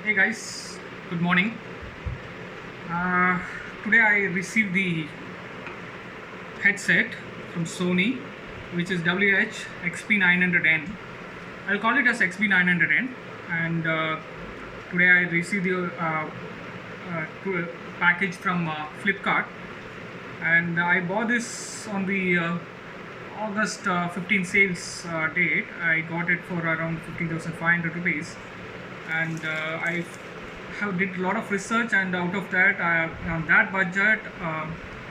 Hey guys, good morning. Uh, Today I received the headset from Sony, which is WH-XP900N. I'll call it as XP900N. And today I received the package from Flipkart, and I bought this on the August 15 sales date. I got it for around 15,500 rupees, and I have did a lot of research, and out of that, on that budget,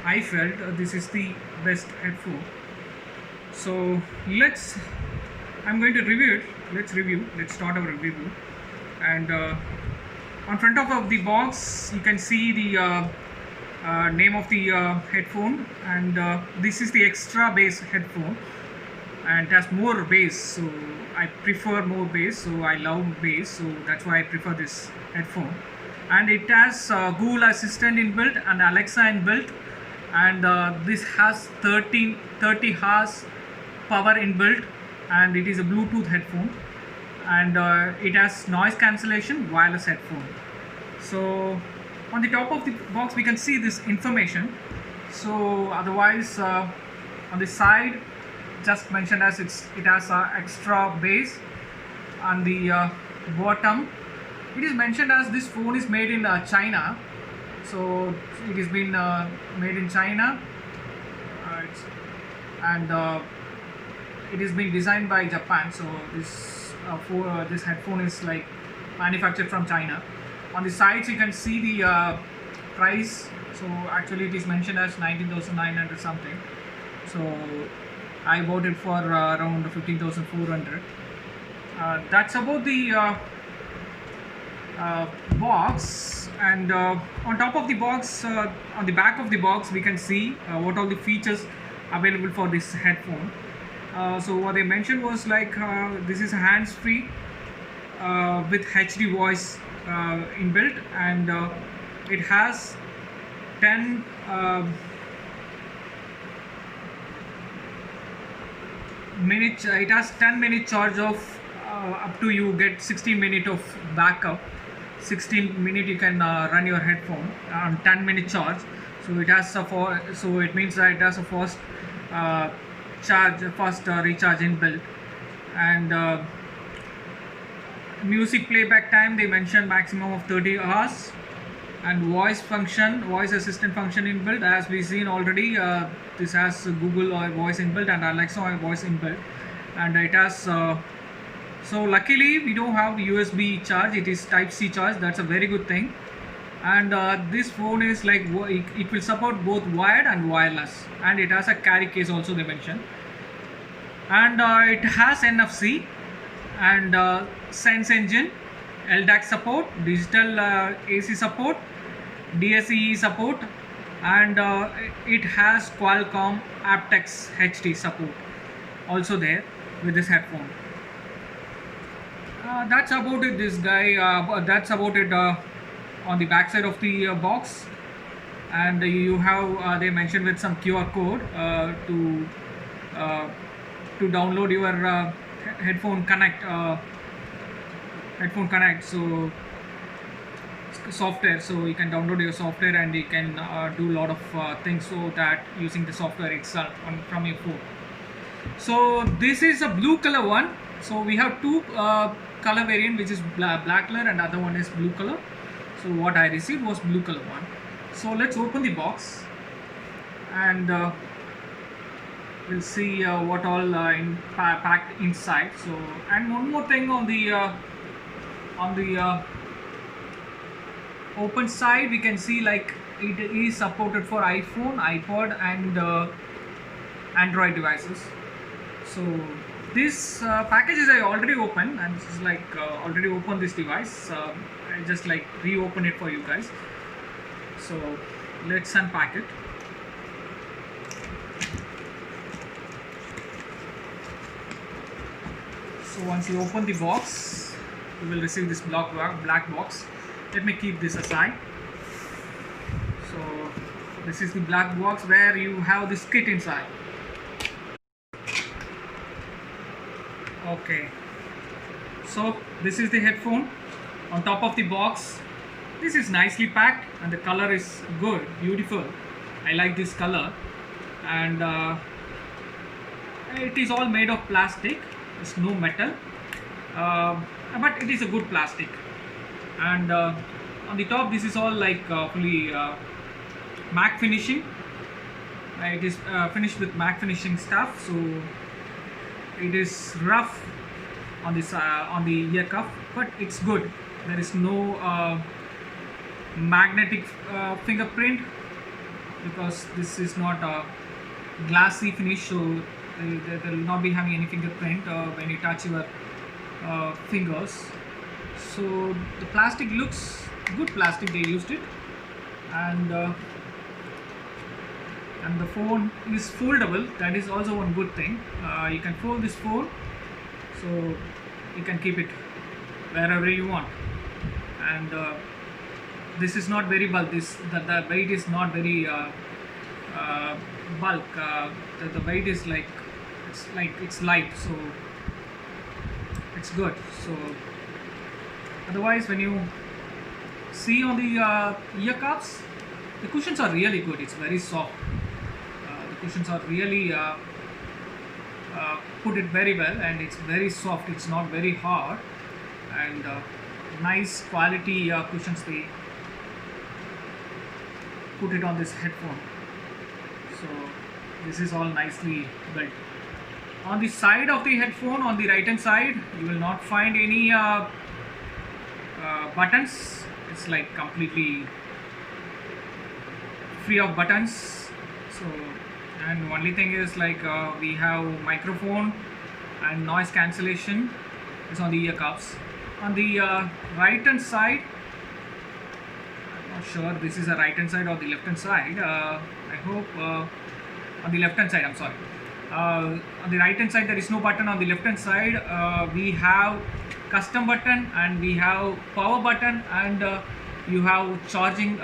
I felt this is the best headphone. So I'm going to review it. Let's start our review. And on front of the box, you can see the name of the headphone, and this is the extra bass headphone, and it has more bass. So I prefer more bass. So I love bass. So that's why I prefer this headphone. And it has Google Assistant inbuilt and Alexa inbuilt, and this has 30 hours power inbuilt, and it is a Bluetooth headphone, and it has noise cancellation wireless headphone. So on the top of the box we can see this information. So otherwise, on the side, just mentioned as it has extra bass. On the bottom, it is mentioned as this phone is made in China. So it has been made in China, and it is being designed by Japan. So this headphone is like manufactured from China. On the sides you can see the price. So actually it is mentioned as 19,900 something. So I bought it for around 15,400. That's about the box. And on top of the box, on the back of the box, we can see what all the features available for this headphone. So what they mentioned was like this is hands-free with HD voice inbuilt, and it has 10 minutes. It has 10-minute charge of up to you get 16 minutes of backup. 16 minutes you can run your headphone on 10-minute charge. So it has so it means that it has a fast recharge inbuilt. And music playback time, they mentioned maximum of 30 hours. And voice assistant function inbuilt, as we've seen already. This has Google voice inbuilt and Alexa voice inbuilt, and it has so luckily we don't have USB charge. It is type C charge. That's a very good thing. And this phone is like it will support both wired and wireless, and it has a carry case also, they mentioned. And it has NFC and Sense Engine, LDAC support, digital AC support, DSE support, and it has Qualcomm aptX HD support also there with this headphone. That's about it. This guy. That's about it on the back side of the box, and you have they mentioned with some QR code uh, to download your headphone connect. Headphone connect. So software. So you can download your software, and you can do a lot of things so that using the software itself from your phone. So this is a blue color one. So we have two color variant, which is black color, and other one is blue color. So what I received was blue color one. So let's open the box, and we'll see what all packed inside. So, and one more thing on the open side, we can see like it is supported for iPhone, iPod, and Android devices. So this package is I already opened, and this is like already opened this device. I just like reopen it for you guys. So let's unpack it. So once you open the box, you will receive this black box. Let me keep this aside. So this is the black box where you have this kit inside. Okay, so this is the headphone, On top of the box, this is nicely packed and the color is good, beautiful. I like this color. And it is all made of plastic. It's no metal, but it is a good plastic. And on the top, this is all like fully matte finishing. It is finished with matte finishing stuff, so it is rough on this on the ear cuff, but it's good. There is no magnetic fingerprint, because this is not a glassy finish, so they will not be having any fingerprint when you touch your fingers. So the plastic looks good plastic, they used it. And and the phone is foldable. That is also one good thing. You can fold this phone, so you can keep it wherever you want. And this is not very bulk. The weight is not very bulk. The weight is like it's light, so it's good. So otherwise, when you see on the ear cuffs, the cushions are really good. It's very soft. The cushions are really put it very well, and it's very soft. It's not very hard, and nice quality cushions they put it on this headphone. So this is all nicely built. On the side of the headphone, on the right hand side, you will not find any buttons. It's like completely free of buttons. So, and only thing is like we have microphone and noise cancellation is on the ear cuffs. On the right hand side, I'm not sure this is a right hand side or the left hand side. I hope on the left hand side, I'm sorry. On the right hand side there is no button. On the left hand side we have custom button, and we have power button, and you have charging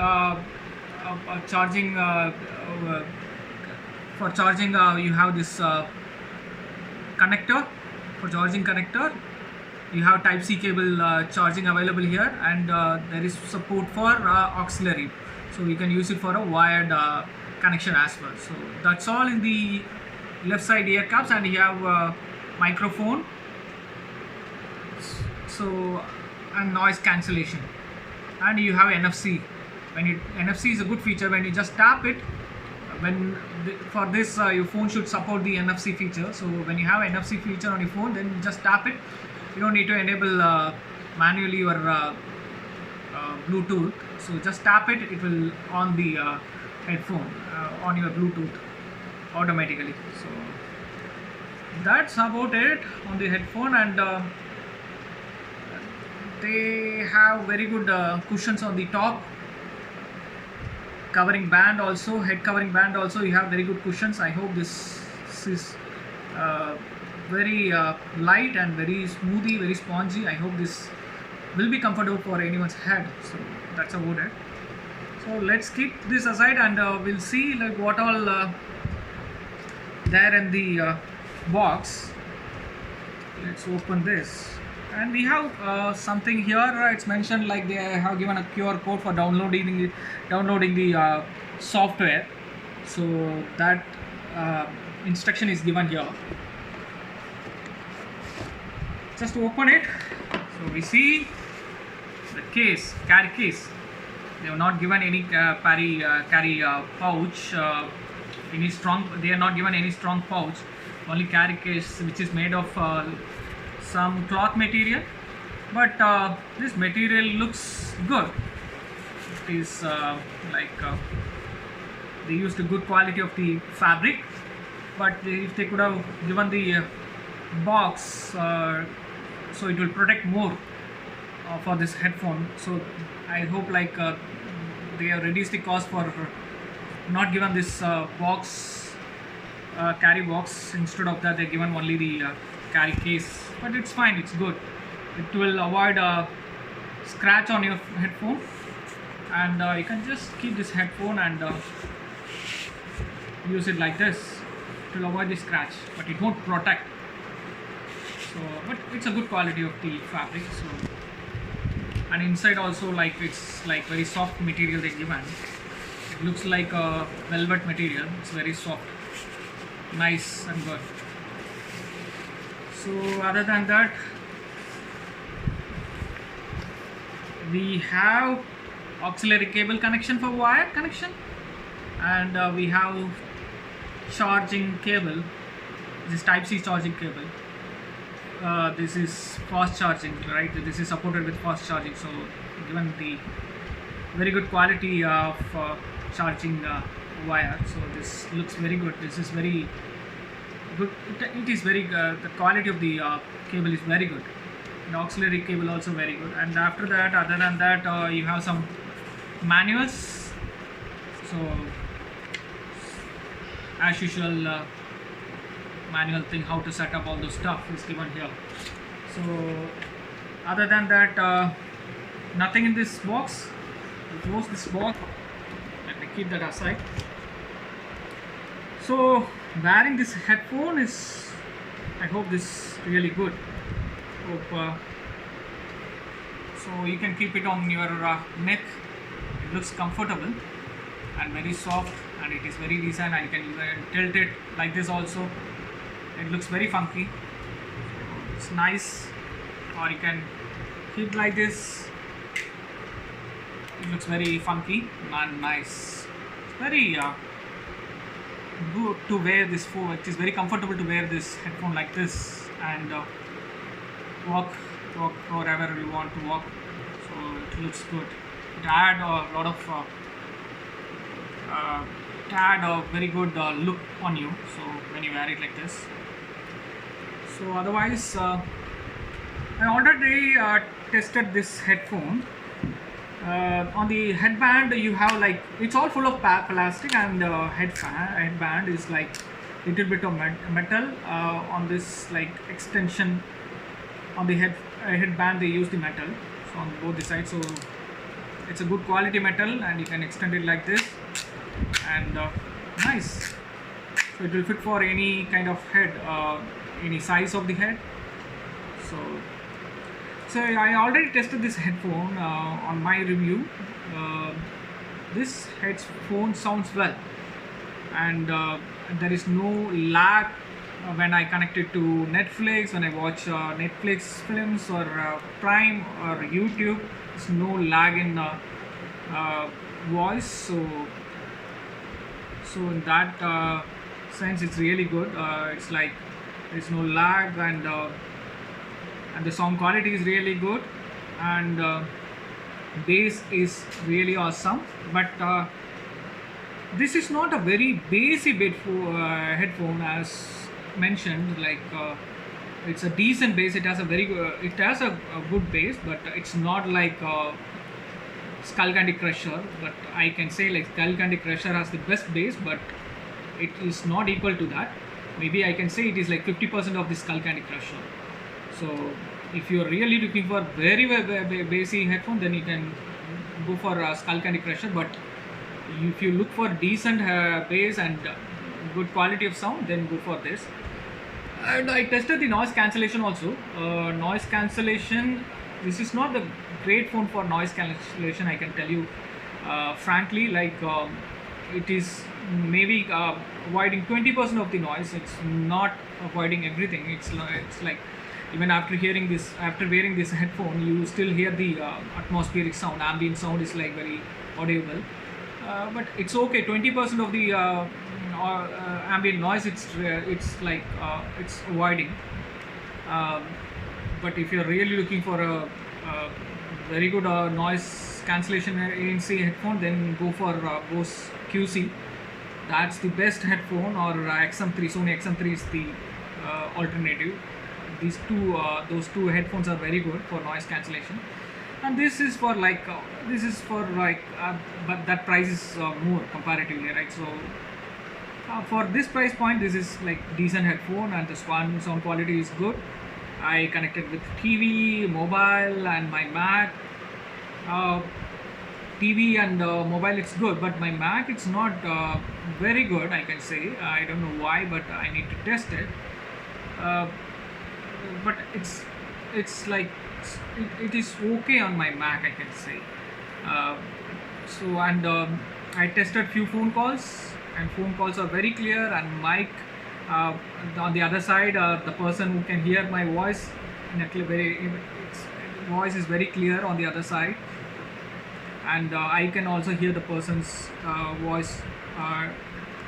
for charging. You have this connector for charging connector. You have type C cable charging available here, and there is support for auxiliary, so you can use it for a wired connection as well. So that's all in the left side ear cups. And you have microphone, so, and noise cancellation, and you have NFC. NFC is a good feature. When you just tap it, for this your phone should support the NFC feature. So when you have NFC feature on your phone, then you just tap it. You don't need to enable manually your Bluetooth. So just tap it, it will on the headphone on your Bluetooth automatically. So that's about it on the headphone. And they have very good cushions on the top, covering band also, head covering band also. You have very good cushions. I hope this is very light and very smoothie, very spongy. I hope this will be comfortable for anyone's head. So that's about it. So let's keep this aside, and we'll see like what all there in the box. Let's open this, and we have something here. It's mentioned like they have given a QR code for downloading the software. So that instruction is given here. Just to open it, so we see the case, carry case. They have not given any carry pouch. Any strong. They are not given any strong pouch. Only carry case, which is made of some cloth material. But this material looks good. It is like they used a good quality of the fabric. But if they could have given the box, so it will protect more for this headphone. So I hope like they have reduced the cost for not given this box, carry box. Instead of that, they given only the carry case. But it's fine, it's good. It will avoid a scratch on your headphone, and you can just keep this headphone and use it like this. It will avoid the scratch, but it won't protect. So, but it's a good quality of the fabric. So and inside also, like, it's like very soft material they given. It looks like a velvet material. It's very soft, nice and good. So other than that, we have auxiliary cable connection for wire connection, and we have charging cable. This type C charging cable. This is fast charging, right? This is supported with fast charging, so given the very good quality of charging wire, so this looks very good. This is very good. It is very the quality of the cable is very good. The auxiliary cable also very good. And after that, other than that, you have some manuals. So as usual, manual thing how to set up all those stuff is given here. So other than that, nothing in this box. We close this box. Let me keep that aside. So wearing this headphone is, I hope this really good. Hope so you can keep it on your neck. It looks comfortable and very soft, and it is very decent, and you can even tilt it like this also. It looks very funky. It's nice, or you can keep like this. It looks very funky and nice. It's very good to wear this phone. It is very comfortable to wear this headphone like this and walk wherever you want to walk. So it looks good. It add a lot of very good look on you. So when you wear it like this. So otherwise, I already tested this headphone. On the headband, you have like, it's all full of plastic, and headband is like little bit of metal on this like extension. On the headband they use the metal, so on both the sides, so it's a good quality metal, and you can extend it like this, and nice. So it will fit for any kind of head, any size of the head. So I already tested this headphone on my review. This headphone sounds well, and there is no lag when I connect it to Netflix, when I watch Netflix films or Prime or YouTube. There's no lag in voice. So in that sense, it's really good. It's like there's no lag, and the sound quality is really good, and bass is really awesome. But this is not a very bassy headphone as mentioned. Like it's a decent bass. It has a very it has a good bass, but it's not like Skull Candy Crusher. But I can say like Skull Candy Crusher has the best bass, but it is not equal to that. Maybe I can say it is like 50% of the Skull Candy Crusher. So if you are really looking for very bassy headphone, then you can go for Skull Candy Crusher. But if you look for decent bass and good quality of sound, then go for this. And I tested the noise cancellation also. Noise cancellation, this is not the great phone for noise cancellation, I can tell you frankly. Like it is maybe avoiding 20% of the noise. It's not avoiding everything. It's like even after wearing this headphone, you still hear the atmospheric sound. Ambient sound is like very audible, but it's okay. 20% of the ambient noise, it's like it's avoiding. But if you're really looking for a very good noise cancellation ANC headphone, then go for Bose QC. That's the best headphone, or XM3. Sony XM3 is the alternative. Those two headphones are very good for noise cancellation. And this is for like but that price is more comparatively, right? So for this price point, this is like decent headphone, and the sound quality is good. I connected with TV, mobile, and my Mac. TV and mobile, it's good, but my Mac, it's not very good, I can say. I don't know why, but I need to test it. But it's like it is okay on my Mac, I can say. uh, I tested few phone calls, and phone calls are very clear, and mic uh, on the other side, the person who can hear my voice in a its voice is very clear on the other side, and I can also hear the person's voice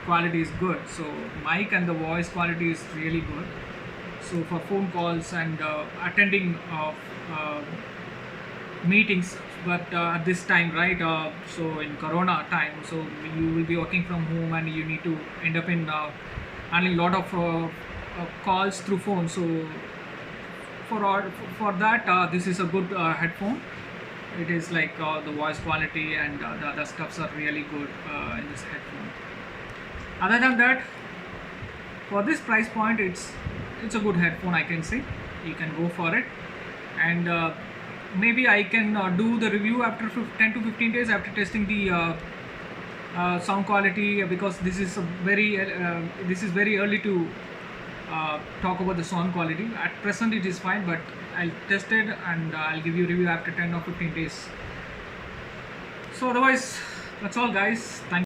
quality is good. So mic and the voice quality is really good. So for phone calls and attending uh, meetings, but at this time, right, so in corona time, so you will be working from home and you need to end up in handling a lot of calls through phone. So for all, for that, this is a good headphone. It is like the voice quality and the other stuffs are really good in this headphone. Other than that, for this price point, it's a good headphone, I can say. You can go for it, and maybe I can do the review after 10 to 15 days after testing the sound quality, because this is very early to talk about the sound quality. At present it is fine, but I'll test it and I'll give you a review after 10 or 15 days. So otherwise, that's all guys. Thank